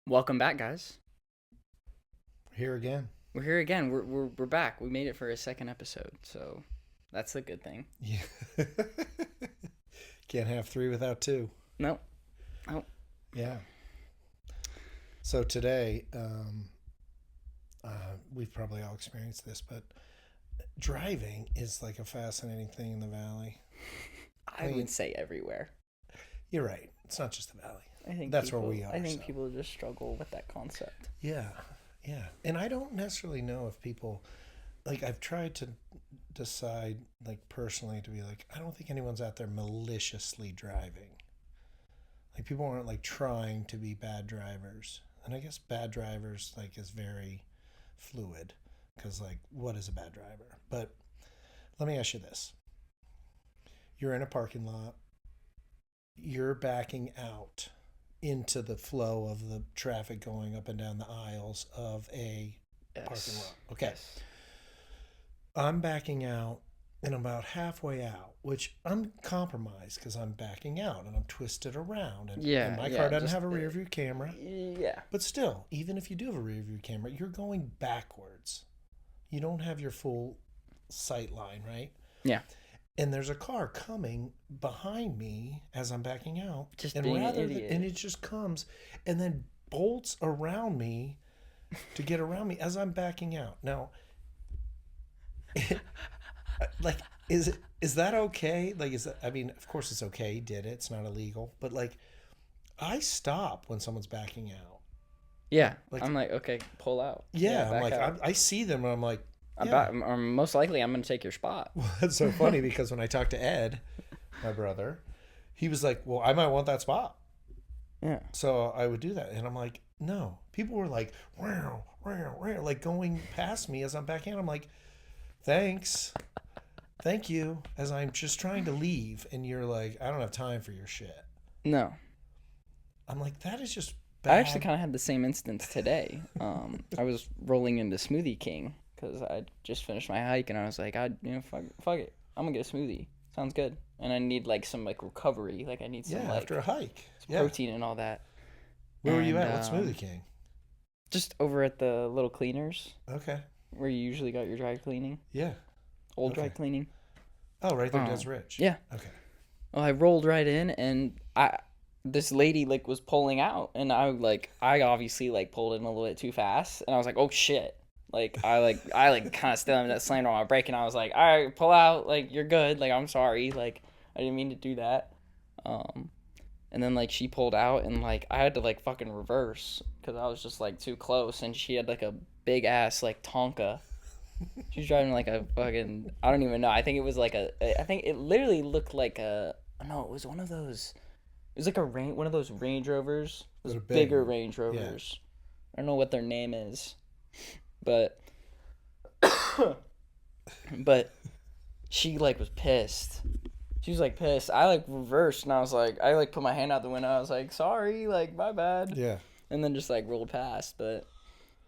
Welcome back, guys. Here again. We're here again. We're back. We made it for a second episode, so that's a good thing. Yeah. Can't have three without two. No, no. Yeah. So today, we've probably all experienced this, but driving is like a fascinating thing in the valley. I would say everywhere. You're right. It's not just the valley. I think That's where we are. I think people just struggle with that concept. Yeah. Yeah. And I don't necessarily know if people, like, I've tried to decide, like, personally to be like, I don't think anyone's out there maliciously driving. Like, people aren't, like, trying to be bad drivers. And I guess bad drivers, like, is very fluid because, like, what is a bad driver? But let me ask you this. You're in a parking lot. You're backing out into the flow of the traffic going up and down the aisles of a parking lot. Okay. Yes. I'm backing out and I'm about halfway out, which I'm compromised because I'm backing out and I'm twisted around. And my car doesn't have a rear view camera. Yeah. But still, even if you do have a rear view camera, you're going backwards. You don't have your full sight line, right? Yeah. And there's a car coming behind me as I'm backing out. Just and being an idiot. And it just comes and then bolts around me to get around me as I'm backing out. Now, like, is that okay? Like, I mean, of course it's okay. He did it. It's not illegal. But like, I stop when someone's backing out. Yeah. Like, I'm like, okay, pull out. Yeah. I'm like, I see them and I'm like, yeah. Or most likely I'm going to take your spot. Well, that's so funny because when I talked to Ed, my brother, he was like, well, I might want that spot. Yeah. So I would do that. And I'm like, no. People were like, like going past me as I'm backing out. I'm like, thanks. Thank you. As I'm just trying to leave. And you're like, I don't have time for your shit. No. I'm like, that is just bad. I actually kind of had the same instance today. I was rolling into Smoothie King because I just finished my hike and I was like, fuck it. I'm going to get a smoothie. Sounds good. And I need like some like recovery. Like I need some after a hike. Some protein and all that. Where were you at? What Smoothie King? Just over at the little cleaners. Okay. Where you usually got your dry cleaning. Yeah. Old dry cleaning. Oh, right there, Des Rich. Yeah. Okay. Well, I rolled right in and this lady like was pulling out and I obviously like pulled in a little bit too fast and I was like, oh shit. Like I kind of slammed on my brake and I was like, all right, pull out. Like you're good. Like I'm sorry. Like I didn't mean to do that. And then like she pulled out and like I had to like fucking reverse because I was just like too close and she had like a big ass like Tonka. She was driving like a fucking, I don't even know. I think it was like I think it literally looked like no, it was one of those. It was like one of those Range Rovers. Those bigger Range Rovers. Yeah. I don't know what their name is, but she like was pissed. She was like pissed. I like reversed and I was like, I like put my hand out the window. I was like, sorry, like my bad. Yeah. And then just like rolled past, but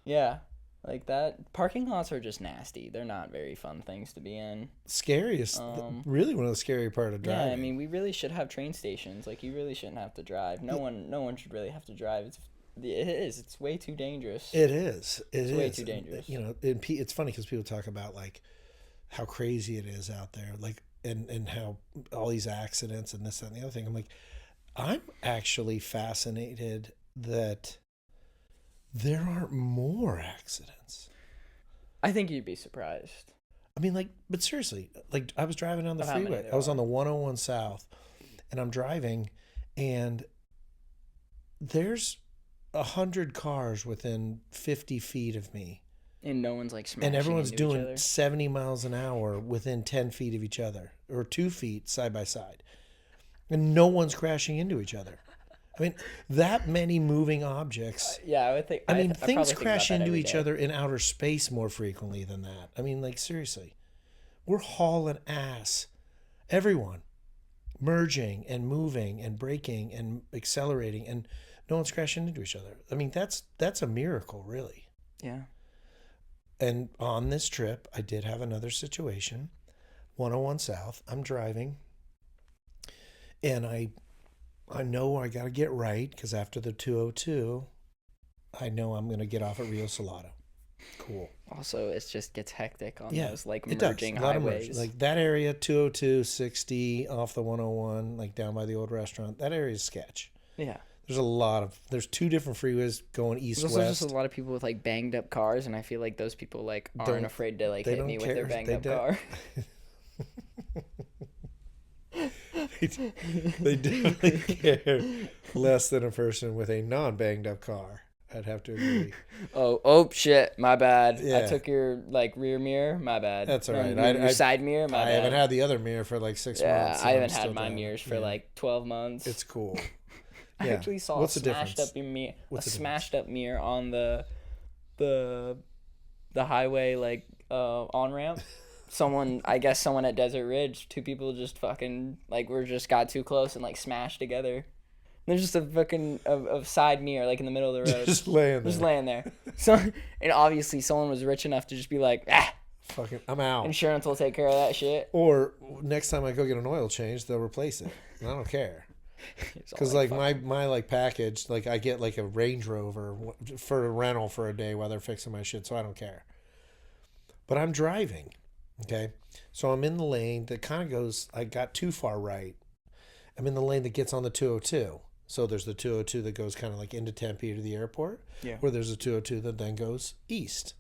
yeah. Like that, parking lots are just nasty. They're not very fun things to be in. Scariest, really one of the scary part of driving. Yeah, I mean, we really should have train stations. Like, you really shouldn't have to drive. No one should really have to drive. It's way too dangerous. It is. It's way too dangerous. You know, it's funny because people talk about like how crazy it is out there, like and how all these accidents and this that, and the other thing. I'm like, I'm actually fascinated that there aren't more accidents. I think you'd be surprised. I mean, like, but seriously, like, I was driving on the freeway. I was on the 101 South, and I'm driving, and there's 100 cars within 50 feet of me. And no one's, like, smashing and everyone's into doing each other. 70 miles an hour within 10 feet of each other, or 2 feet side by side. And no one's crashing into each other. I mean, that many moving objects. Yeah, I would think. I mean, things crash into each other in outer space more frequently than that. I mean, like, seriously. We're hauling ass. Everyone. Merging and moving and braking and accelerating, and no one's crashing into each other. I mean, that's a miracle, really. Yeah. And on this trip, I did have another situation. 101 South. I'm driving. And I know I got to get right because after the 202, I know I'm going to get off at Rio Salado. Cool. Also, it just gets hectic on Yeah, those like it does. merging A lot of merge. highways. Like that area, 202, 60, off the 101, like down by the old restaurant. That area is sketch. Yeah. There's two different freeways going east There's also west. just a lot of people with like banged up cars, and I feel like those people like Don't- aren't afraid to like they hit don't me with care. their banged They up don't- car. They definitely care less than a person with a non-banged up car. I'd have to agree. Oh shit, my bad. Yeah. I took your like rear mirror, my bad. That's all right. Your side mirror, my I bad. haven't had the other mirror for like 6 Yeah, months. I and haven't I'm had still my driving. mirrors for Yeah. like 12 months. It's cool. I Yeah. actually saw What's a the smashed difference? up mirror, What's the smashed up mirror on the highway like on ramp. I guess someone at Desert Ridge, two people just fucking like got too close and like smashed together. There's just a fucking a side mirror like in the middle of the road, Just laying there. just laying there. So and obviously someone was rich enough to just be like, Fucking, I'm out. insurance will take care of that shit. Or next time I go get an oil change, they'll replace it. I don't care. It's all Because like fuck. my like package, like I get like a Range Rover for a rental for a day while they're fixing my shit, so I don't care. But I'm driving, okay? So I'm in the lane that kind of goes. I got too far right. I'm in the lane that gets on the 202. So there's the 202 that goes kind of like into Tempe to the airport, Yeah. where there's a 202 that then goes east.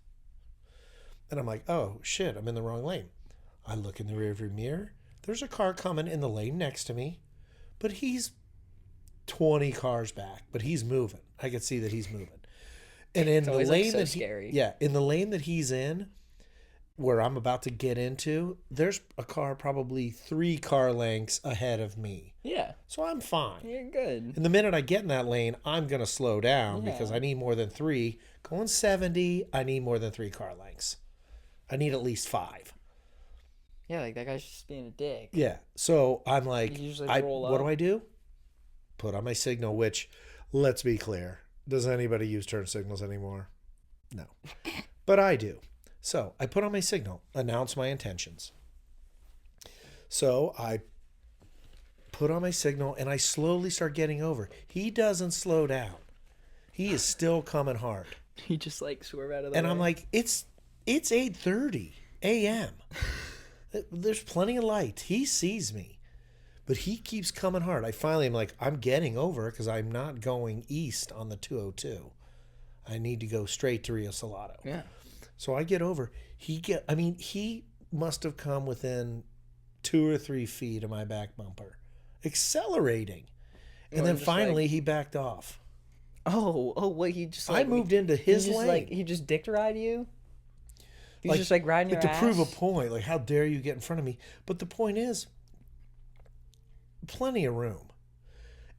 And I'm like, oh shit, I'm in the wrong lane. I look in the rearview mirror. There's a car coming in the lane next to me, but he's 20 cars back, but he's moving. I can see that he's moving. And in It's the always, like, lane so that scary. in the lane that he's in, where I'm about to get into, there's a car probably 3 car lengths ahead of me. Yeah, So I'm fine. you're good. And the minute I get in that lane, I'm going to slow down because Yeah. I need more than 3. Going 70, I need more than 3 car lengths. I need at least 5. Yeah, like that guy's just being a dick. Yeah. So I'm like, You usually roll what up. do I do? Put on my signal, which, let's be clear, does anybody use turn signals anymore? No. But I do. So I put on my signal, announce my intentions. So I put on my signal and I slowly start getting over. He doesn't slow down. He is still coming hard. He just like swerve out of the And way. I'm like, it's 8:30 a.m. There's plenty of light. He sees me, but he keeps coming hard. I finally am like, I'm getting over because I'm not going east on the 202. I need to go straight to Rio Salado. yeah. So I get over. He must have come within 2 or 3 feet of my back bumper, accelerating, and Or then just finally like- he backed off. Oh, what he just I like moved into his he just, lane. Like he just dicked ride you. He's Like- just like riding your to ass. prove a point, like how dare you get in front of me? But the point is, plenty of room,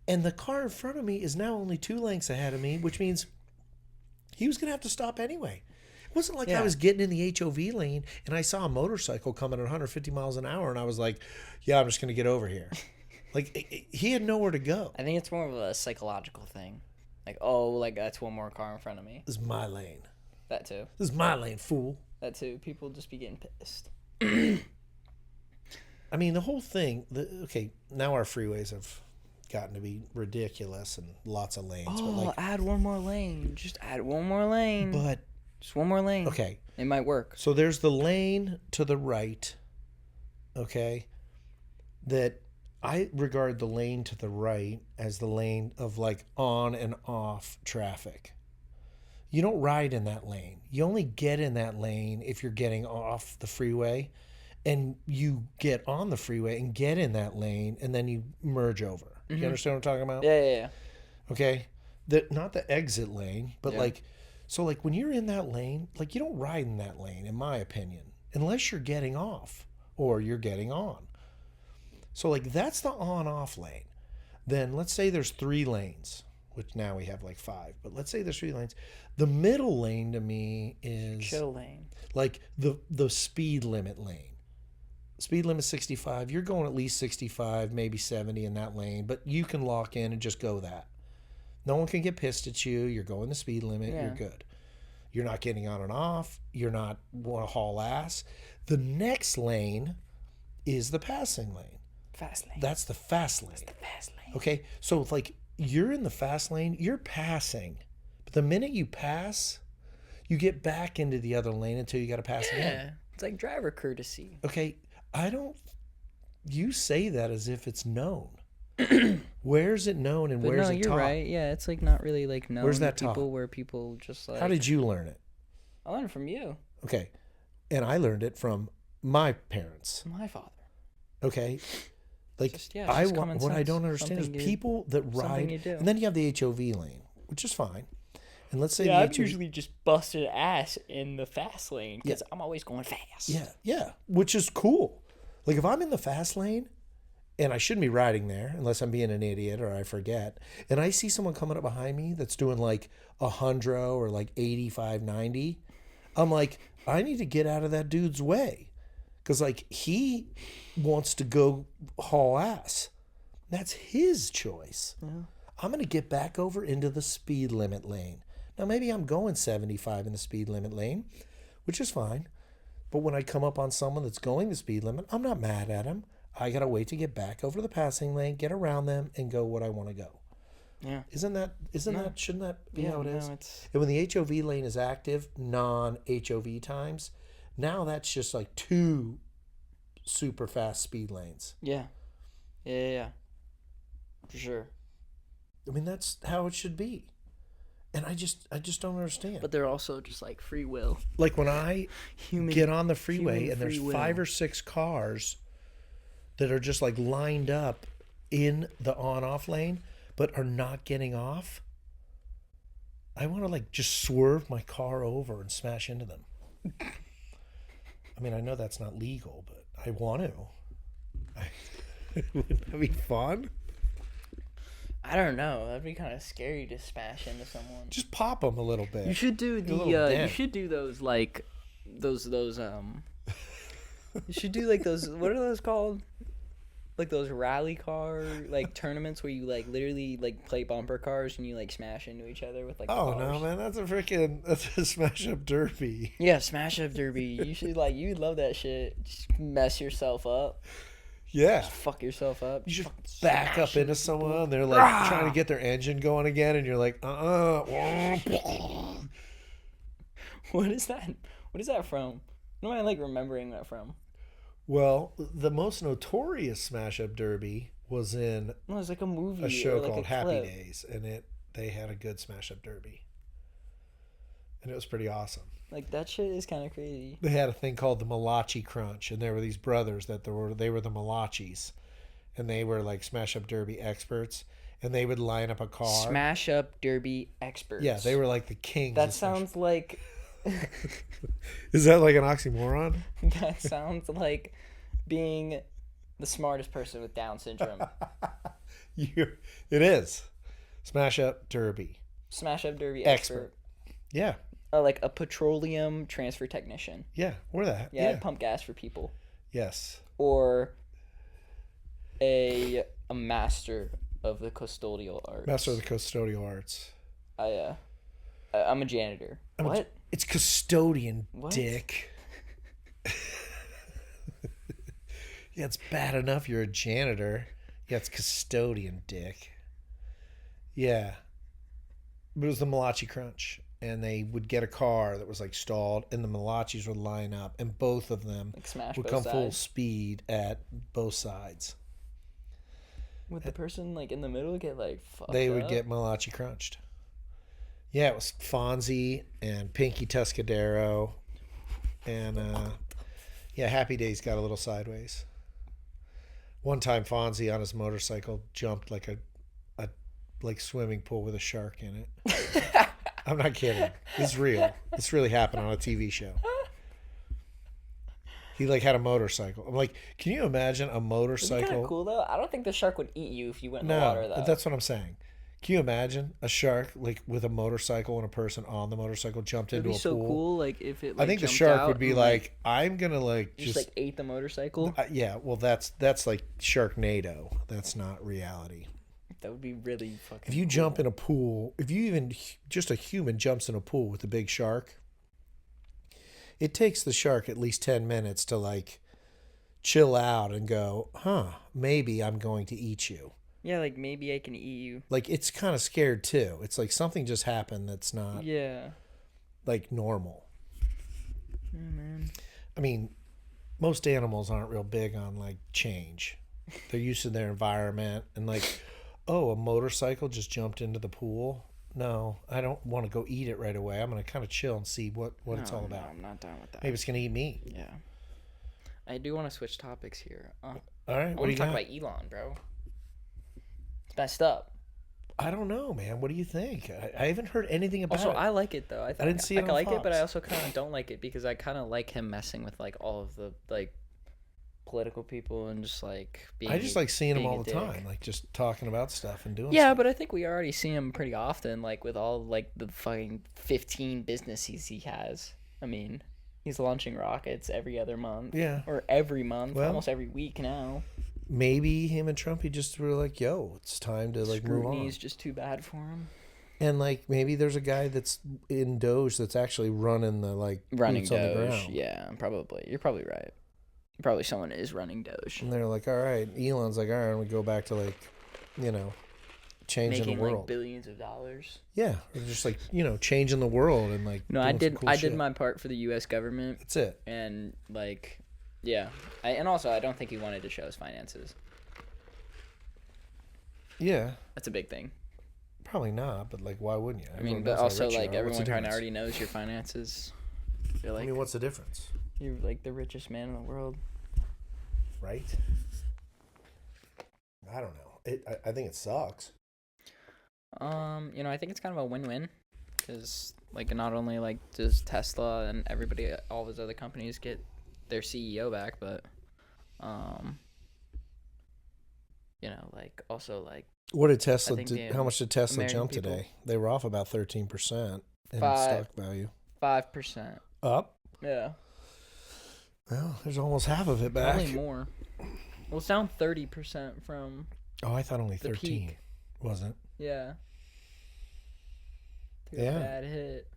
and the car in front of me is now only 2 lengths ahead of me, which means he was gonna have to stop anyway. It wasn't like I Yeah. was getting in the HOV lane and I saw a motorcycle coming at 150 miles an hour, and I was like, "Yeah, I'm just gonna get over here." Like he had nowhere to go. I think it's more of a psychological thing. Like, oh, like that's one more car in front of me. This is my lane. That too. This is my lane, fool. That too. People just be getting pissed. I mean, the whole thing. Okay, now our freeways have gotten to be ridiculous and lots of lanes. Oh, but like, add one more lane. Just add one more lane. but Just one more lane. okay. It might work. So there's the lane to the right, okay, that I regard the lane to the right as the lane of like on and off traffic. You don't ride in that lane. You only get in that lane if you're getting off the freeway, and you get on the freeway and get in that lane, and then you merge over. You understand what I'm talking about? Yeah. Okay, not the exit lane, but Yeah. like, so like when you're in that lane, like you don't ride in that lane, in my opinion, unless you're getting off or you're getting on. So like that's the on-off lane. Then let's say there's 3 lanes, which now we have like 5, but let's say there's 3 lanes. The middle lane to me is Chill lane. like the speed limit lane. Speed limit 65. You're going at least 65, maybe 70 in that lane, but you can lock in and just go that. No one can get pissed at you. You're going the speed limit. Yeah. You're good. You're not getting on and off. You're not want to haul ass. The next lane is the passing lane. Fast lane. That's the fast lane. Fast lane. Okay, so like you're in the fast lane, you're passing But the minute you pass, you get back into the other lane until you got to pass again. Yeah, it's like driver courtesy. Okay, I don't. You say that as if it's known. Where's it known and But where's no, it you're taught? right. Yeah, it's like not really like known Where's to that people taught? where people just like. How did you learn it? I learned from you, Okay, and I learned it from my parents. my father. Okay, like Just, yeah, it's just common what I sense. don't understand is Something you- people that something ride, you do. and then you have the HOV lane, which is fine. And let's say Yeah, the I'm HOV, usually just busted ass in the fast lane because I'm always going fast. yeah, which is cool. Like if I'm in the fast lane, and I shouldn't be riding there unless I'm being an idiot or I forget, and I see someone coming up behind me that's doing like 100 or like 85, 90, I'm like, I need to get out of that dude's way. Because like he wants to go haul ass. That's his choice. Yeah. I'm going to get back over into the speed limit lane. Now, maybe I'm going 75 in the speed limit lane, which is fine. But when I come up on someone that's going the speed limit, I'm not mad at him. I got to wait to get back over the passing lane, get around them, and go what I want to go. Yeah. Shouldn't that be how it is? No, it's And when the HOV lane is active, non-HOV times, now that's just like 2 super fast speed lanes. yeah. For sure. I mean, that's how it should be. And I just don't understand. But they're also just like free will. Like when I Human get on the freeway human and there's free will. 5 or 6 cars that are just like lined up in the on-off lane but are not getting off, I want to like just swerve my car over and smash into them. I mean, I know that's not legal, but I want to. Wouldn't that be fun? I don't know. That'd be kind of scary to smash into someone. Just pop them a little bit. You should do little you dent. should do those like those you should do like those, what are those called? Like those rally car like tournaments where you like literally like play bumper cars and you like smash into each other with like the Oh cars. no, man, that's a smash up derby. Yeah, smash up derby. You should like, you'd love that shit. Just mess yourself up. Yeah. Just fuck yourself up. You just Fucking back smash up into into someone, people. they're like trying to get their engine going again, and you're like, What is that? What is that from? What am I like remembering that from? Well, the most notorious smash up derby was in No, it's like a movie. a show or like called a Happy clip. Days, and they had a good smash up derby, and it was pretty awesome. Like that shit is kind of crazy. They had a thing called the Malachi Crunch, and there were these brothers that they were the Malachis, and they were like smash up derby experts, and they would line up a car. Smash up derby experts. Yeah, they were like the kings. That of smash- sounds like. Is that like an oxymoron? That sounds like being the smartest person with Down syndrome. It is smash up derby Smash up derby expert. expert. Yeah, Like a petroleum transfer technician. yeah, or that. Yeah, Yeah, I'd pump gas for people. yes. Or a master of the custodial arts. Master of the custodial arts. I'm a janitor. What? It's custodian, What? dick. Yeah, it's bad enough you're a janitor. Yeah, it's custodian, dick. Yeah. But it was the Malachi Crunch. And they would get a car that was like stalled, and the Malachis would line up, and both of them Like smash would both come full sides. speed at both sides. Would the person like in the middle get like fucked They would up? get Malachi crunched. Yeah, it was Fonzie and Pinky Tuscadero, and yeah, Happy Days got a little sideways. One time, Fonzie on his motorcycle jumped like a like swimming pool with a shark in it. I'm not kidding. It's real. This really happened on a TV show. He like had a motorcycle. I'm like, can you imagine a It'd be motorcycle? kind of cool though. I don't think the shark would eat you if you went in the No, water though. that's what I'm saying. Can you imagine a shark like with a motorcycle and a person on the motorcycle jumped It'd into be a so pool? cool. Like if it. I Like, think the jumped shark out would be and, like, I'm gonna like just like ate the motorcycle. yeah. Well, that's like Sharknado. That's not reality. That would be really fucking. If you cool. jump in a pool, if you even just a human jumps in a pool with a big shark, it takes the shark at least 10 minutes to like chill out and go, maybe I'm going to eat you. Yeah, like maybe I can eat you. Like it's kind of scared too. It's like something just happened that's not Yeah. like normal. Yeah, man. I mean, most animals aren't real big on like change. They're used to their environment and like, oh, a motorcycle just jumped into the pool. No, I don't want to go eat it right away. I'm gonna kind of chill and see what it's all No, about. I'm not down with that. Maybe it's gonna eat me. Yeah. I do want to switch topics here. All right, I what do want you to talk got? about Elon, bro. It's messed up. I don't know, man. What do you think? I haven't heard anything about Also, it. I like it though. I didn't see it on like it, but I Fox. also kind of don't like it because I kind of like him messing with like all of the like political people and just like being. I just like seeing him being all a the dick. time, like just talking about stuff and doing Yeah, stuff. but I think we already see him pretty often, like with all like the fucking 15 businesses he has. I mean, he's launching rockets every other month. Yeah. Or every month, Well, almost every week now. maybe him and Trumpy just were like, "Yo, it's time to like move Scrutiny on." is just too bad for him. And like maybe there's a guy that's in Doge that's actually running the like Running boots on the Doge, ground. yeah, probably. You're probably right. Probably someone is running Doge. And they're like, all right, Elon's like, all right, we go back to like, you know, changing Making the world. like billions of dollars. Yeah, or just like changing the world and like. No, doing I some did. cool I shit. did my part for the U.S. government, That's it. and like, yeah, and also I don't think he wanted to show his finances. Yeah, That's a big thing. probably not, but like, why wouldn't you? I mean, Everyone but knows how also rich you like are. What's everyone the kind of difference? already knows your finances. You're like, I mean, what's the difference, you're like the richest man in the world. right? I don't know. I think it sucks. I think it's kind of a win-win, because like not only like does Tesla and everybody, all those other companies get their CEO back, but like also like What did Tesla think do? the How much did Tesla American jump people- today? They were off about 13% in Five. stock value. 5%. Up? Yeah, Well, there's almost half of it back. probably more. Well, it's down 30% from Oh, I thought only the 13. peak. Wasn't? Yeah. Took Yeah. a bad hit.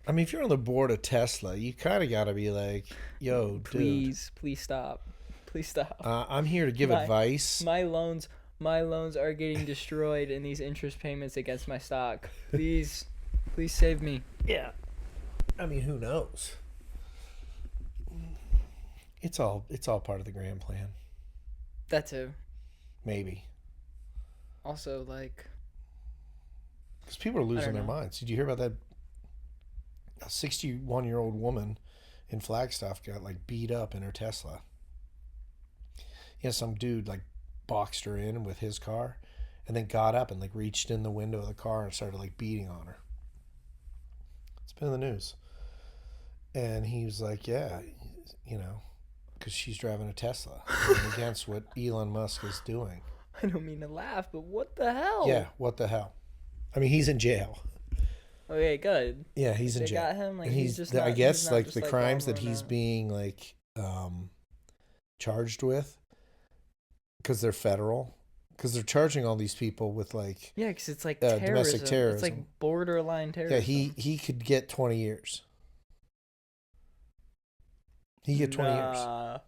I mean, if you're on the board of Tesla, you kind of got to be like, yo, dude, Please stop. Please stop. I'm here to give My- advice. My loans are getting destroyed in these interest payments against my stock. Please save me. Yeah. I mean, who knows? It's all part of the grand plan. That too. Maybe. Also, like, Because people are losing their know. minds. Did you hear about that? A 61-year-old woman in Flagstaff got like beat up in her Tesla. Yeah, some dude like boxed her in with his car and then got up and like reached in the window of the car and started like beating on her. It's been in the news. And he was like, yeah, because she's driving a Tesla and against what Elon Musk is doing. I don't mean to laugh, but what the hell? Yeah, what the hell? I mean, he's in jail. Okay, good. Yeah, he's in They jail. got him. Like And he's just. I Not, guess he's not like just, the like, crimes that wandering he's out. being like charged with, because they're federal, because they're charging all these people with like Yeah, because it's like domestic It's terrorism. like borderline terrorism. yeah, he could get 20 years. He get 20 years.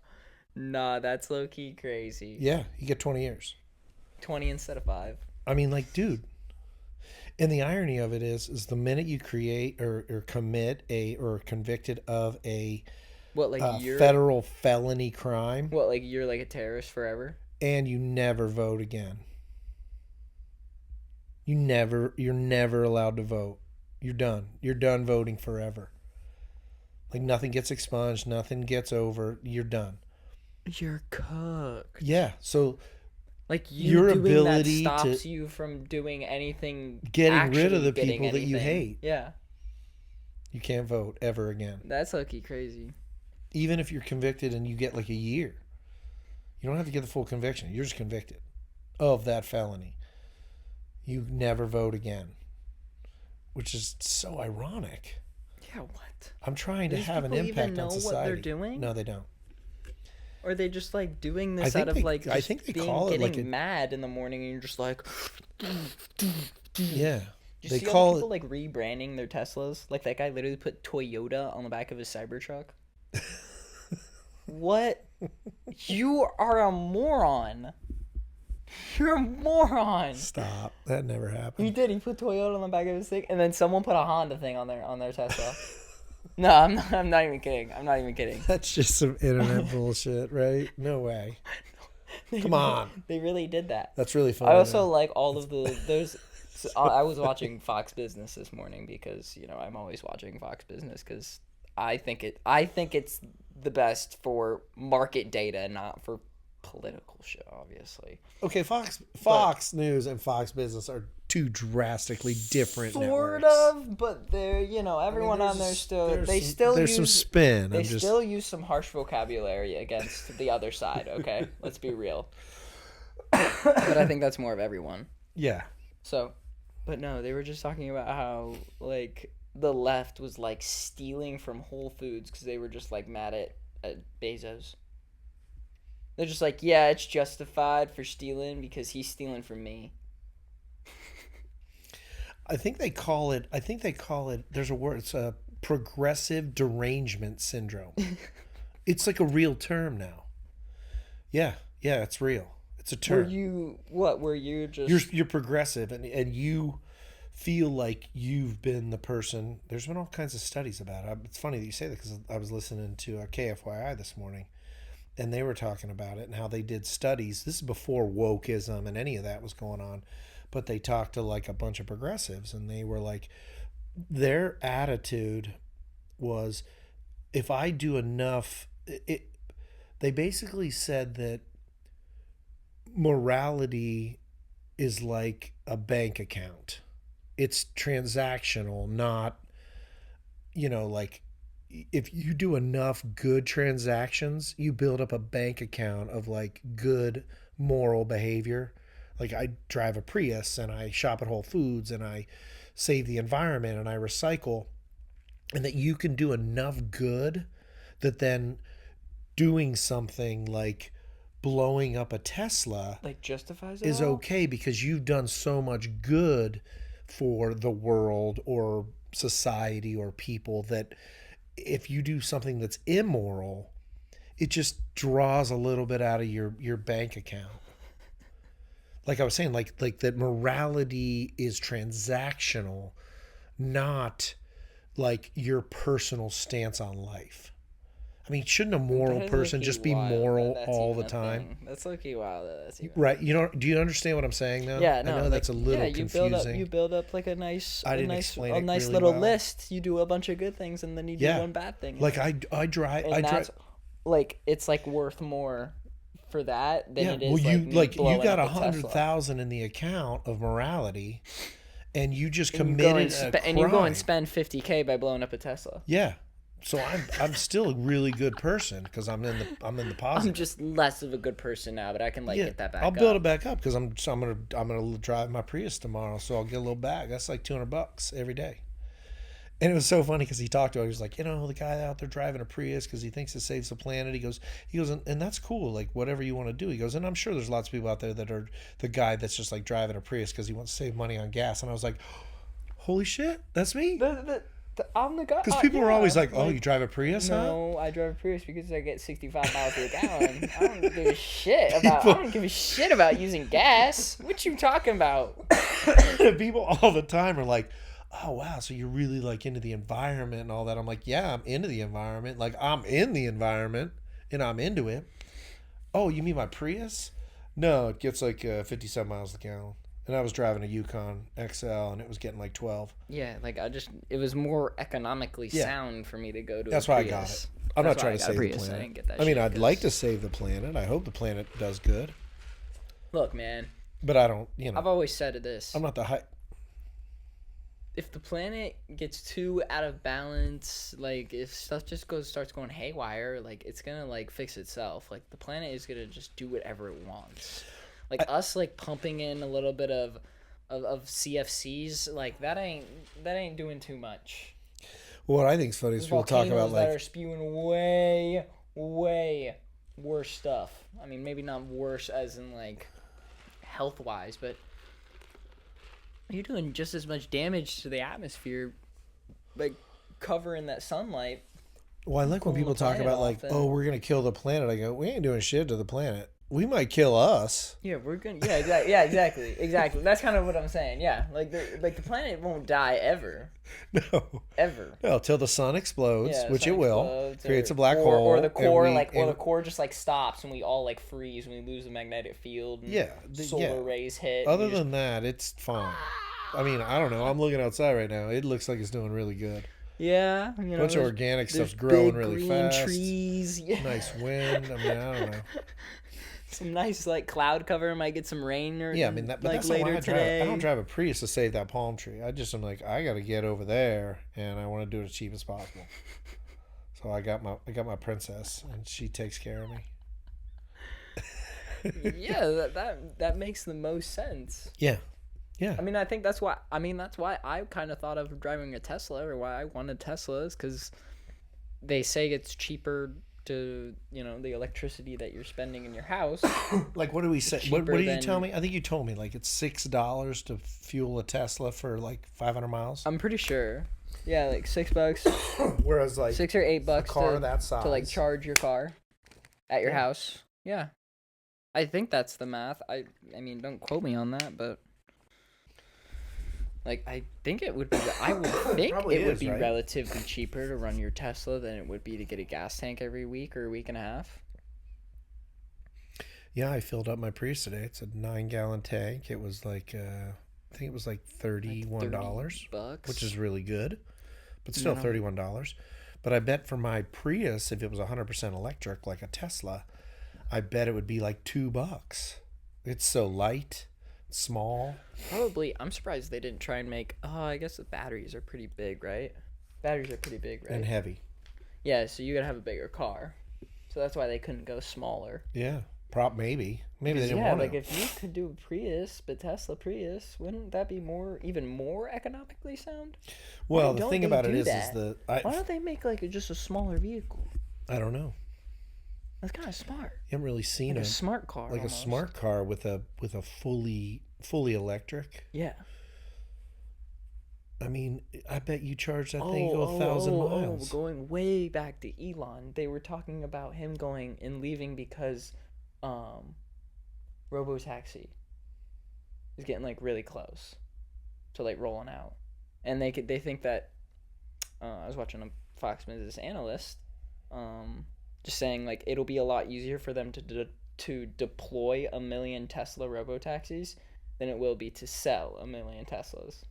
Nah, that's low key crazy. Yeah, he get 20 years. 20 instead of 5. I mean, like, dude. And the irony of it is the minute you create or commit or are convicted of a What like you're federal felony crime, What like you're like a terrorist forever? and you never vote again. You're never allowed to vote. You're done. You're done voting forever. Like nothing gets expunged, nothing gets over. You're done. You're cooked. Yeah. So Like Your doing ability that stops to- you from doing anything. Getting rid of actually the getting people that you anything. hate. Yeah, you can't vote ever again. that's low key crazy. Even if you're convicted and you get like a year, you don't have to get the full conviction. You're just convicted of that felony. You never vote again, which is so ironic. Yeah, what? I'm trying to These have an people even impact on know what society. they're doing? No, they don't. Or are they just like doing I this think out of they- like I just think they being call it, like, getting a- mad in the morning and you're just like. Yeah, You they see call all it. the people like rebranding their Teslas? Like that guy literally put Toyota on the back of his Cybertruck. What? You are a moron. You're a moron. Stop. That never He happened. did. He put Toyota on the back of his thing, and then someone put a Honda thing on their Tesla. No, I'm not. I'm not even kidding. I'm not even kidding. That's just some internet bullshit, right? No way. Come on. They really did that. That's really funny. I also like all of the there's. So I was watching Fox Business this morning because I'm always watching Fox Business because I think it's the best for market data, not for political shit, obviously. Okay, Fox News and Fox Business are two drastically different Sort networks. of, but they're everyone on there still there's some spin. They still use some harsh vocabulary against the other side. Okay, let's be real. But I think that's more of everyone. Yeah. So, but no, they were just talking about how like the left was like stealing from Whole Foods because they were just like mad at Bezos. They're just like, yeah, it's justified for stealing because he's stealing from me. I think they call it. There's a word. It's a progressive derangement syndrome. It's like a real term now. Yeah, it's real. It's a term. Were you just... You're progressive, and you feel like you've been the person. There's been all kinds of studies about it. It's funny that you say that because I was listening to a KFYI this morning, and they were talking about it and how they did studies. This is before wokeism and any of that was going on, but they talked to like a bunch of progressives, and they were like, their attitude was, if I do enough, they basically said that morality is like a bank account. It's transactional, not, like if you do enough good transactions, you build up a bank account of like good moral behavior. Like I drive a Prius and I shop at Whole Foods and I save the environment and I recycle, and that you can do enough good that then doing something like blowing up a Tesla like justifies it is all? okay because you've done so much good for the world or society or people that if you do something that's immoral, it just draws a little bit out of your bank account. Like I was saying, like that morality is transactional, not like your personal stance on life. I mean, shouldn't a moral person just be moral all the time? That's low-key wild. Right. Do you understand what I'm saying though? Yeah, no. I know that's a little confusing. You build up like a nice explain it really little well. list. You do a bunch of good things and then you do one bad thing. Like I drive. Like it's like worth more for that than it is. Well, you got 100,000 in the account of morality, and you just committed a crime. And you go and spend $50,000 by blowing up a Tesla. Yeah. So I'm still a really good person because I'm in the positive. I'm just less of a good person now, but I can get that back. I'll build it back up because I'm gonna drive my Prius tomorrow, so I'll get a little bag. That's like $200 every day. And it was so funny because he talked to her. He was like, the guy out there driving a Prius because he thinks it saves the planet. He goes, and that's cool. Like whatever you want to do. He goes, and I'm sure there's lots of people out there that are the guy that's just like driving a Prius because he wants to save money on gas. And I was like, holy shit, that's me. I'm the guy. Because people were always like, "Oh, you drive a Prius?" No, I drive a Prius because I get 65 miles per gallon. I don't give a shit about. I don't give a shit about using gas. What you talking about? People all the time are like, "Oh wow, so you're really like into the environment and all that." I'm like, "Yeah, I'm into the environment. Like I'm in the environment and I'm into it." Oh, you mean my Prius? No, it gets like 57 miles a gallon. And I was driving a Yukon XL, and it was getting like 12. Yeah, like it was more economically sound for me to go to. That's why I got it. I'm not trying to save the planet. I didn't get that. I mean, I'd like to save the planet. I hope the planet does good. Look, man. But I don't. I've always said this. I'm not the hype. If the planet gets too out of balance, like if stuff just starts going haywire, like it's gonna like fix itself. Like the planet is gonna just do whatever it wants. Like us, like pumping in a little bit of CFCs, like that ain't doing too much. Well, what I think is funny is people talk about like that are spewing way worse stuff. I mean, maybe not worse as in like health wise, but you're doing just as much damage to the atmosphere, like covering that sunlight. Well, I like when people talk about like, oh, we're gonna kill the planet. I go, we ain't doing shit to the planet. We might kill us. Yeah, we're gonna. Yeah, exactly. Yeah, exactly. That's kind of what I'm saying. Yeah, like the planet won't die ever, No. ever. No, till the sun explodes, Yeah, the which sun it will, explodes, creates or, a black or, hole, or the core, and the core just like stops, and we all like freeze, and we lose the magnetic field, and yeah, solar rays hit. And Other we just, than that, it's fine. I mean, I don't know. I'm looking outside right now. It looks like it's doing really good. yeah, you know, Bunch of organic stuff's growing big really green fast. trees. Yeah. Nice wind. I mean, I don't know. Some nice like cloud cover. Might get some rain or Yeah, I mean, but like that's not later why I drive. today. I don't drive a Prius to save that palm tree. I'm like, I got to get over there, and I want to do it as cheap as possible. So I got my princess, and she takes care of me. Yeah, that makes the most sense. Yeah, yeah. I mean, I think that's why. I mean, that's why I kind of thought of driving a Tesla, or why I wanted Teslas, because they say it's cheaper to, you know, the electricity that you're spending in your house. Like, what do we say? What cheaper did you than- tell me? I think you told me like it's $6 to fuel a Tesla for like 500 miles. I'm pretty sure. Yeah, like $6, Whereas like $6 or $8 car to, that size to like charge your car at your Yeah. house. Yeah, I think that's the math. I mean, don't quote me on that, but like I think it would be. I would think Probably it would is, be right? relatively cheaper to run your Tesla than it would be to get a gas tank every week or a week and a half. Yeah, I filled up my Prius today. It's a 9-gallon tank. It was like I think it was like $31, $30, which is really good, but still No. $31. But I bet for my Prius, if it was 100% electric like a Tesla, I bet it would be like $2. It's so light, small. Probably. I'm surprised they didn't try and make. Oh, I guess the batteries are pretty big, right? Batteries are pretty big, right? And heavy. Yeah, so you gotta have a bigger car. So that's why they couldn't go smaller. Yeah, maybe they didn't Yeah, want like to. if you could do a Prius, but Tesla Prius, wouldn't that be even more economically sound? Well, why the don't thing they about it do is that? Why I don't they make like just a smaller vehicle? don't know. That's kind of smart. You haven't really seen Like a a smart car. like almost. a smart car with a fully electric. Yeah. I mean, I bet you charge that thing go 1,000 miles. Going way back to Elon, they were talking about him going and leaving because, Robotaxi is getting like really close to like rolling out, and they think that. I was watching a Fox Business analyst, just saying like it'll be a lot easier for them to deploy 1 million Tesla robotaxis than it will be to sell 1 million Teslas.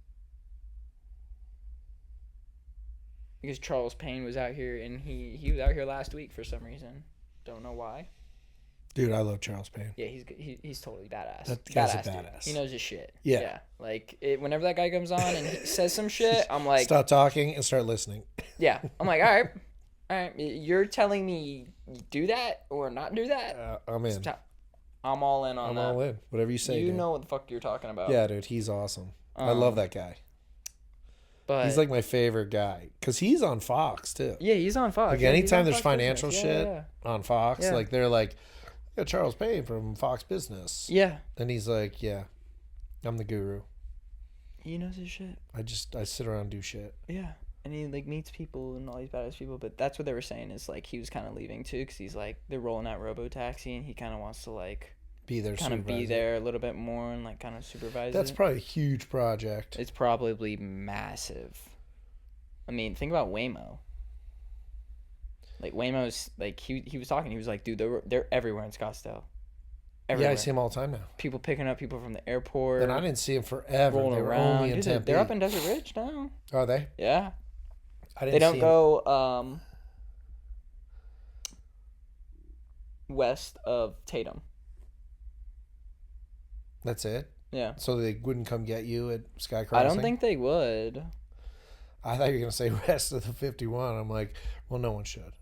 Because Charles Payne was out here, and he was out here last week for some reason. Don't know why. Dude, I love Charles Payne. Yeah, he's totally badass. That guy's a dude. badass. He knows his shit. Yeah. Like whenever that guy comes on and he says some shit, I'm like, Stop talking and start listening. yeah. I'm like, all right. You're telling me do that or not do that? I'm in. I'm all in on I'm that. all in. Whatever you say, You dude. know what the fuck you're talking about. Yeah, dude, he's awesome. I love that guy. But He's like my favorite guy because he's on Fox too. yeah, he's on Fox. Like Yeah, he's anytime on there's Fox financial Business. shit Yeah. on Fox, Yeah. like they're like, yeah, Charles Payne from Fox Business. Yeah. And he's like, yeah, I'm the guru. He knows his shit. I sit around and do shit. Yeah. And he like meets people and all these badass people, but that's what they were saying is like he was kind of leaving too, because he's like they're rolling out Robotaxi and he kind of wants to like Be there, kind of be there a little bit more and like kind of supervise That's it. probably a huge project. It's probably massive. I mean, think about Waymo. Like Waymo's like he was talking. He was like, dude, they're everywhere in Scottsdale. Everywhere. Yeah, I see him all the time now. People picking up people from the airport. And I didn't see him forever. rolling They were around. only in Dude, Tempe. they're up in Desert Ridge now. Are they? Yeah. I didn't They don't see go west of Tatum. That's it? Yeah. So they wouldn't come get you at Sky I Crossing? don't think they would. I thought you were going to say west of the 51. I'm like, well, no one should.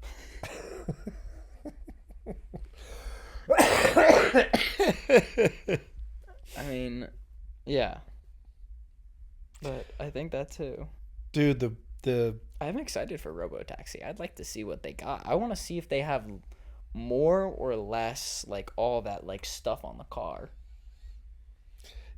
I mean, yeah. But I think that too. Dude, the I'm excited for Robotaxi. I'd like to see what they got. I want to see if they have more or less like all that like stuff on the car.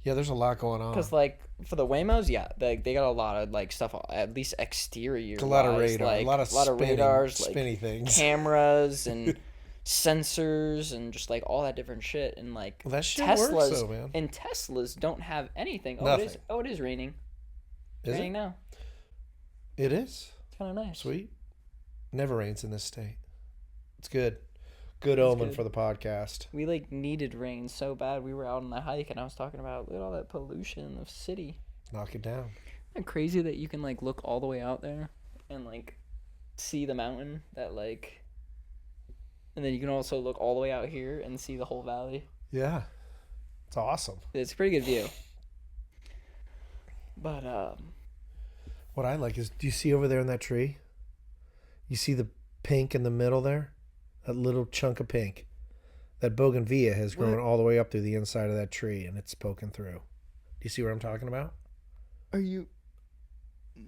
yeah, there's a lot going on. Because like for the Waymos, yeah, they got a lot of like stuff, at least exterior. A lot of radar, like, a lot of radars, like spinny things. cameras, and sensors and just like all that different shit, and like Well, that shit works though, man. Teslas don't have anything. Nothing. It is raining. It's Is raining it? now. It is. It's kind of nice. Sweet. Never rains in this state. It's good. Good It's omen good. for the podcast. We like needed rain so bad. We were out on a hike and I was talking about, look at all that pollution in the city. Knock it down. Isn't it crazy that you can like look all the way out there and like see the mountain that like, and then you can also look all the way out here and see the whole valley. Yeah. It's awesome. It's a pretty good view. But What I like is, do you see over there in that tree? You see the pink in the middle there? That little chunk of pink. That bougainvillea has grown all the way up through the inside of that tree, and it's poking through. Do you see what I'm talking about? are you?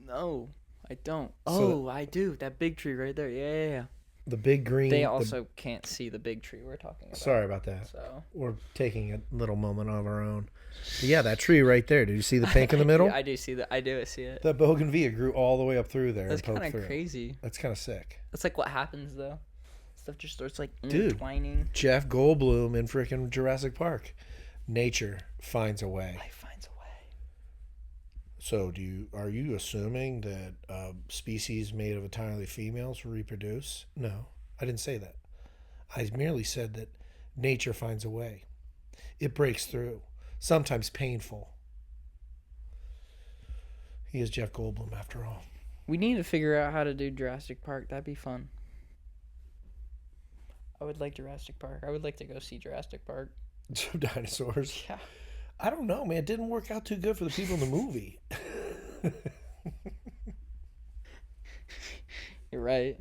No, I don't. So I do. That big tree right there. Yeah. The big green. They also can't see the big tree we're talking about. Sorry about that. So We're taking a little moment of our own. But yeah, that tree right there. Did you see the pink in the middle? I do see that. I do see it. That bougainvillea grew all the way up through there. That's and poked kind of through. crazy. That's kind of sick. That's like what happens though. Stuff just starts like Dude. intertwining. Jeff Goldblum in freaking Jurassic Park. Nature finds a way. Life finds a way. So are you assuming that species made of entirely females will reproduce? No, I didn't say that. I merely said that nature finds a way. It breaks through, sometimes painful. He is Jeff Goldblum after all. We need to figure out how to do Jurassic Park. That'd be fun. I would like Jurassic Park. I would like to go see Jurassic Park. Some dinosaurs. Yeah. I don't know, man. It didn't work out too good for the people in the movie. You're right.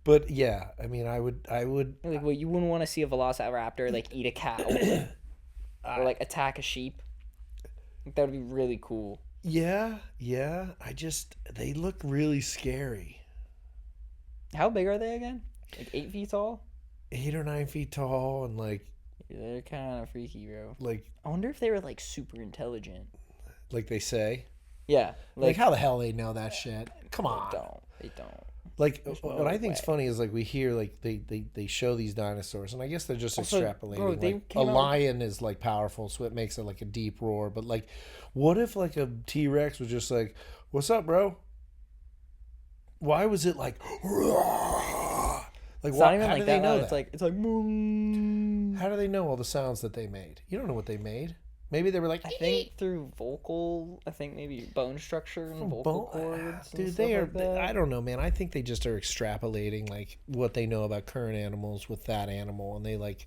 But yeah, I mean, I would. Like, well, you wouldn't want to see a velociraptor like eat a cow or like attack a sheep. Like, that would be really cool. Yeah. They look really scary. How big are they again? Like 8 feet tall? 8 or 9 feet tall and They're kind of freaky, bro. like I wonder if they were like super intelligent. they say. Yeah, Like how the hell they know that shit? Come on. They don't. Like There's what no I think's way. funny is like we hear like they show these dinosaurs and I guess they're just Also, extrapolating. bro, they like a came out- lion is like powerful, so it makes it like a deep roar. But like, what if like a T-Rex was just like, "What's up, bro?" Why was it like? Like It's why, not even how like do they that. know No, that? it's like. "Moo." How do they know all the sounds that they made? You don't know what they made. Maybe they were like, I think through vocal. I think maybe bone structure and vocal cords. Dude, and they stuff are. like that. I don't know, man. I think they just are extrapolating like what they know about current animals with that animal, and they like.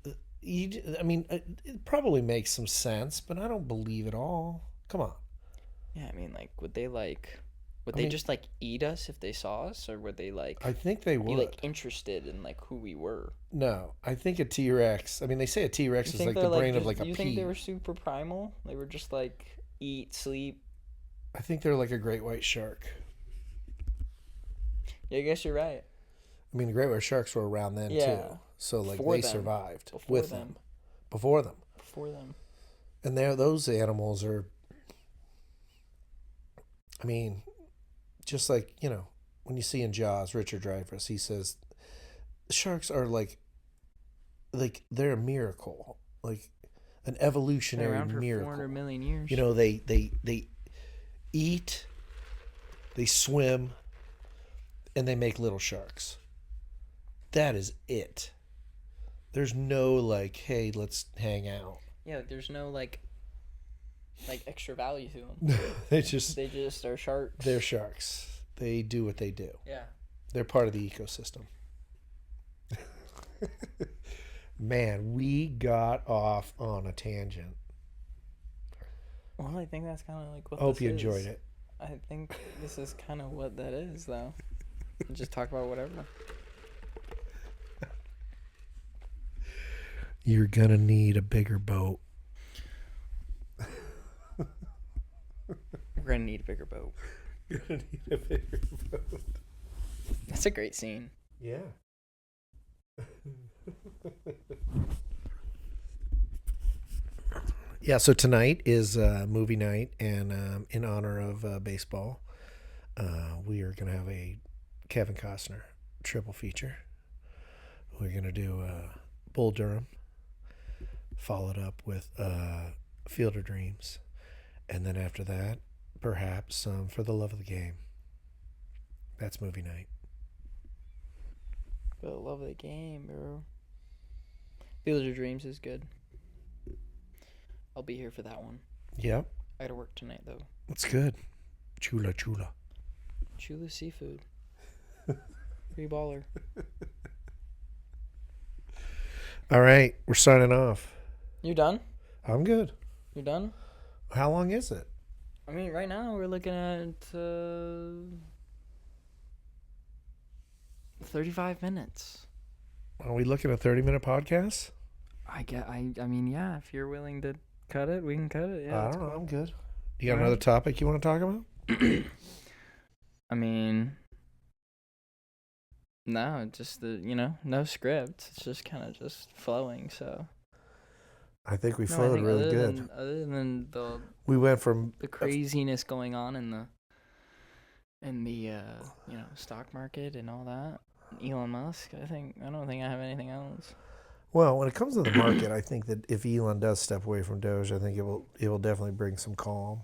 I mean, it probably makes some sense, but I don't believe it all. Come on. Yeah, I mean, like, would they like? Would I they mean- just like eat us if they saw us, or would they like I think they be would. like interested in like who we were? No, I think a T-Rex. I mean, they say a T-Rex is like the brain of like a You pea. think they were super primal? They were just like eat, sleep. I think they're like a great white shark. Yeah, I guess you're right. I mean, the great white sharks were around then Yeah. too, so like Before they them. survived Before with them. before them. Before them. And those animals are, I mean, just like, when you see in Jaws, Richard Dreyfuss, he says, sharks are like they're a miracle, like an Been evolutionary around for miracle. 400 million years. They eat, they swim, and they make little sharks. That is it. There's no like, hey, let's hang out. Yeah, there's no like extra value to them. They just They just are sharks. they're sharks. They do what they do. Yeah. They're part of the ecosystem. Man, we got off on a tangent. Well, I think that's kind of like what. I hope this you is. enjoyed it. I think this is kind of what that is, though. Just talk about whatever. You're gonna need a bigger boat. We're gonna need a bigger boat. You're gonna need a bigger boat. That's a great scene. Yeah. Yeah, so tonight is movie night, and in honor of baseball, we are going to have a Kevin Costner triple feature. We're going to do Bull Durham, followed up with Field of Dreams. And then after that, perhaps some For the Love of the Game. That's movie night. For the love of the game, bro. Field of Dreams is good. I'll be here for that one. Yep. I gotta work tonight, though. It's good. Chula chula. Chula seafood. Free baller. All right. We're signing off. You done? I'm good. You done? How long is it? I mean, right now we're looking at 35 minutes. Are we looking at 30-minute podcasts? I mean, yeah, if you're willing to cut it, we can cut it. Yeah, I don't know. cool. I'm good. You got All another right. topic you want to talk about? I mean, no, just no script. It's just kind of just flowing. So I think we no, I flowed think really good. other than We went from the craziness going on in the stock market and all that, Elon Musk. I don't think I have anything else. well, when it comes to the market, I think that if Elon does step away from Doge, I think it will definitely bring some calm.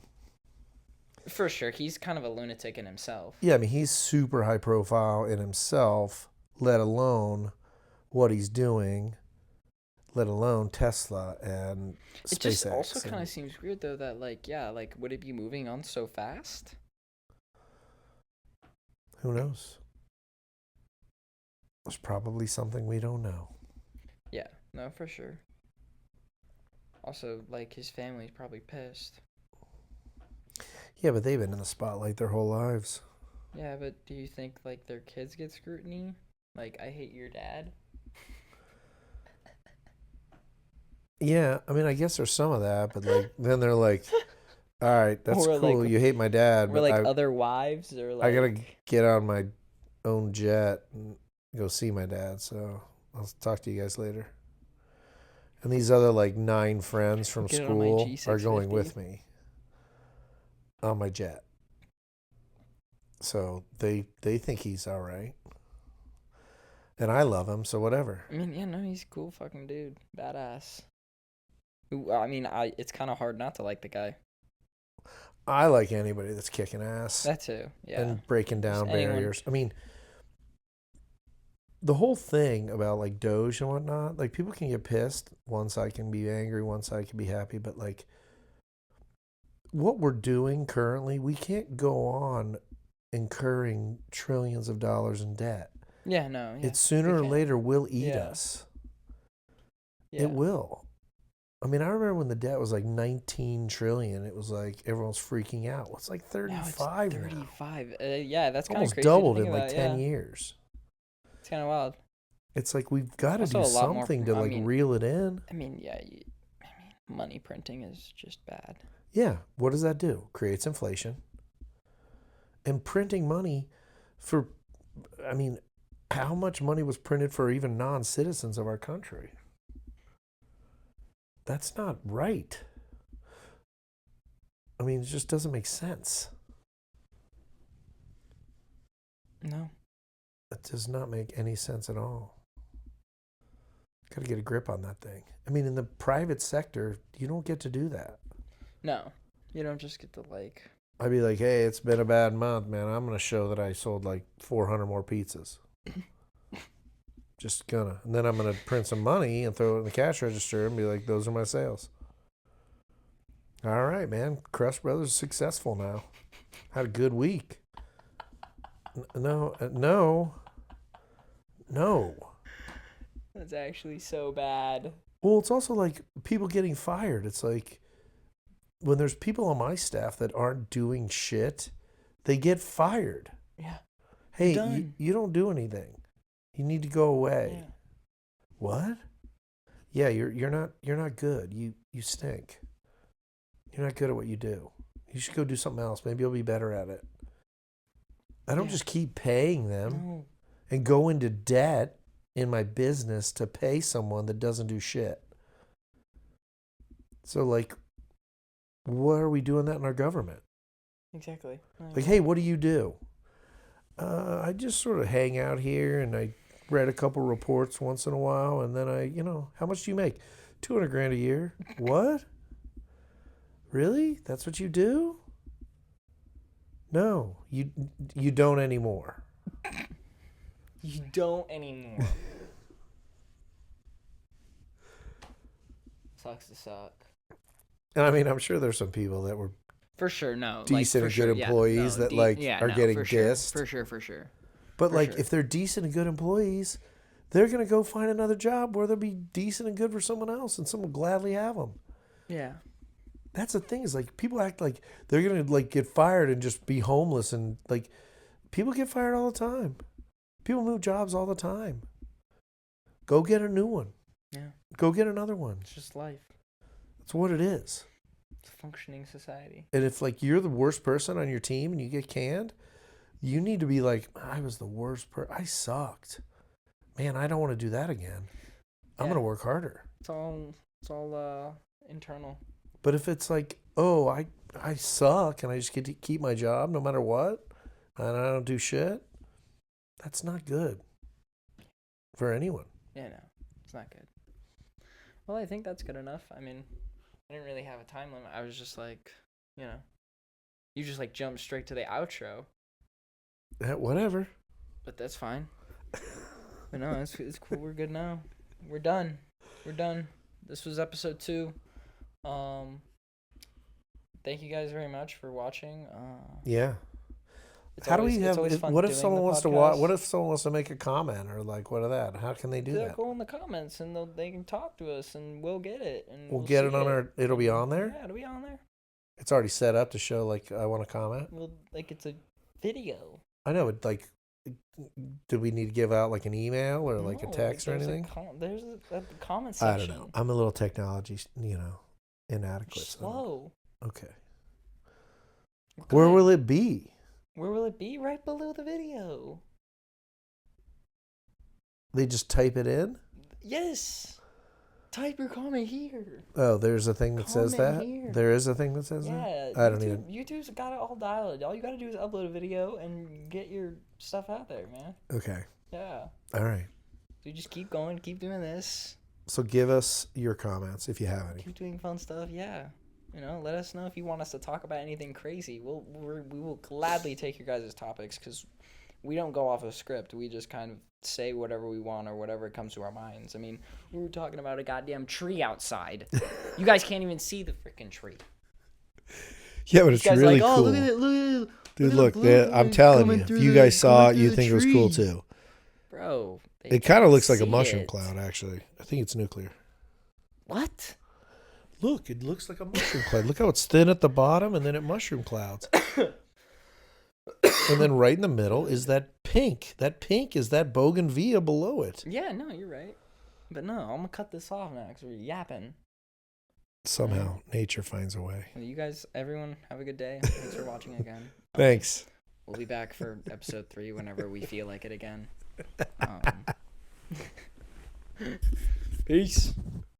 For sure, he's kind of a lunatic in himself. Yeah, I mean, he's super high profile in himself, let alone what he's doing, let alone Tesla and SpaceX. It just also kind of seems weird though that would it be moving on so fast? Who knows? There's probably something we don't know. Yeah, no, for sure. Also, like, his family's probably pissed. Yeah, but they've been in the spotlight their whole lives. Yeah, but do you think, like, their kids get scrutiny? Like, I hate your dad? Yeah, I mean, I guess there's some of that, but like then they're like, all right, that's Or, cool. like- You hate my dad, Or, but like, other wives? Or, like... I gotta get on my own jet and go see my dad. So I'll talk to you guys later. And these other like 9 friends from Get on my school G650. are going with me on my jet. So they think he's all right, and I love him. So whatever. I mean, yeah, no, he's a cool fucking dude. Badass. I mean, it's kind of hard not to like the guy. I like anybody that's kicking ass. That too, yeah. And breaking down Just anyone. barriers. I mean, the whole thing about like Doge and whatnot, like people can get pissed. One side can be angry, one side can be happy, but like what we're doing currently, we can't go on incurring trillions of dollars in debt. Yeah, no. Yeah, It sooner or can't. later will eat Yeah. us. Yeah. It will. I mean, I remember when the debt was like 19 trillion. It was like everyone was freaking out. Well, it's like 35 now. now. 35. Yeah, that's kind of Almost crazy. doubled to in think like about, 10 yeah. years. It's kind of wild. It's like we've got to Also do a lot more- something to I like mean- reel it in. I mean, yeah. Money printing is just bad. Yeah. What does that do? Creates inflation. And printing money for, I mean, how much money was printed for even non-citizens of our country? That's not right. I mean, it just doesn't make sense. No. It does not make any sense at all. Got to get a grip on that thing. I mean, in the private sector, you don't get to do that. No. You don't just get to, like... I'd be like, hey, it's been a bad month, man. I'm going to show that I sold like 400 more pizzas. Just gonna. And then I'm going to print some money and throw it in the cash register and be like, those are my sales. All right, man. Crush Brothers is successful now. Had a good week. No. That's actually so bad. Well, it's also like people getting fired. It's like when there's people on my staff that aren't doing shit, they get fired. Yeah. Hey, Done. you don't do anything. You need to go away. Yeah. What? Yeah, you're not good. You stink. You're not good at what you do. You should go do something else. Maybe you'll be better at it. I don't Yeah. just keep paying them No. and go into debt in my business to pay someone that doesn't do shit. So like, what are we doing that in our government? Exactly. No, Like, hey, what do? I just sort of hang out here and I Read a couple reports once in a while, and then how much do you make? $200,000 a year. What? Really? That's what you do? No, you don't anymore. You don't anymore. Sucks to suck. And I mean, I'm sure there's some people that were For sure, no. decent and good employees that are getting dissed. For sure. But if they're decent and good employees, they're gonna go find another job where they'll be decent and good for someone else, and someone will gladly have them. Yeah. That's the thing, is people act like they're gonna get fired and just be homeless, and people get fired all the time. People move jobs all the time. Go get a new one. Yeah. Go get another one. It's just life. That's what it is. It's a functioning society. And if you're the worst person on your team and you get canned, you need to be like, I was the worst person. I sucked. Man, I don't want to do that again. I'm going to work harder. It's all internal. But if it's like, oh, I suck and I just get to keep my job no matter what, and I don't do shit, that's not good for anyone. Yeah, no, it's not good. Well, I think that's good enough. I mean, I didn't really have a time limit. I was just like, you just jumped straight to the outro. Whatever. But that's fine. But no, it's cool. We're good now. We're done. This was episode 2. Thank you guys very much for watching. Yeah. What if someone wants to watch? What if someone wants to make a comment or what of that? How can they do that? Go in the comments and they can talk to us and we'll get it. And we'll get it on our. It'll be on there. Yeah, it'll be on there. It's already set up to show I want to comment. Well, it's a video. I know, but do we need to give out an email or a text or anything? There's a comment section. I don't know. I'm a little technology, inadequate. Slow. Okay. Where will it be? Where will it be? Right below the video. They just type it in? Yes. Type your comment here. Oh, there's a thing that says that? Here. There is a thing that says that? I don't even. YouTube's got it all dialed. All you got to do is upload a video and get your stuff out there, man. Okay. Yeah. All right. So you just keep going, keep doing this. So give us your comments if you have any. Keep doing fun stuff, yeah. Let us know if you want us to talk about anything crazy. We will gladly take your guys' topics because we don't go off a script. We just kind of say whatever we want or whatever comes to our minds. I mean, we were talking about a goddamn tree outside. You guys can't even see the freaking tree. Yeah, but it's really cool. Look at it, look. Dude, look, I'm telling you, if you guys saw it, you think it was cool too. Bro. It kind of looks like a mushroom cloud, actually. I think it's nuclear. What? Look, it looks like a mushroom cloud. Look how it's thin at the bottom, and then it mushroom clouds. And then right in the middle is that pink. That pink is that bougainvillea below it. Yeah, no, you're right. But no, I'm going to cut this off now because we're yapping. Somehow, nature finds a way. You guys, everyone, have a good day. Thanks for watching again. Thanks. We'll be back for episode 3 whenever we feel like it again. Peace.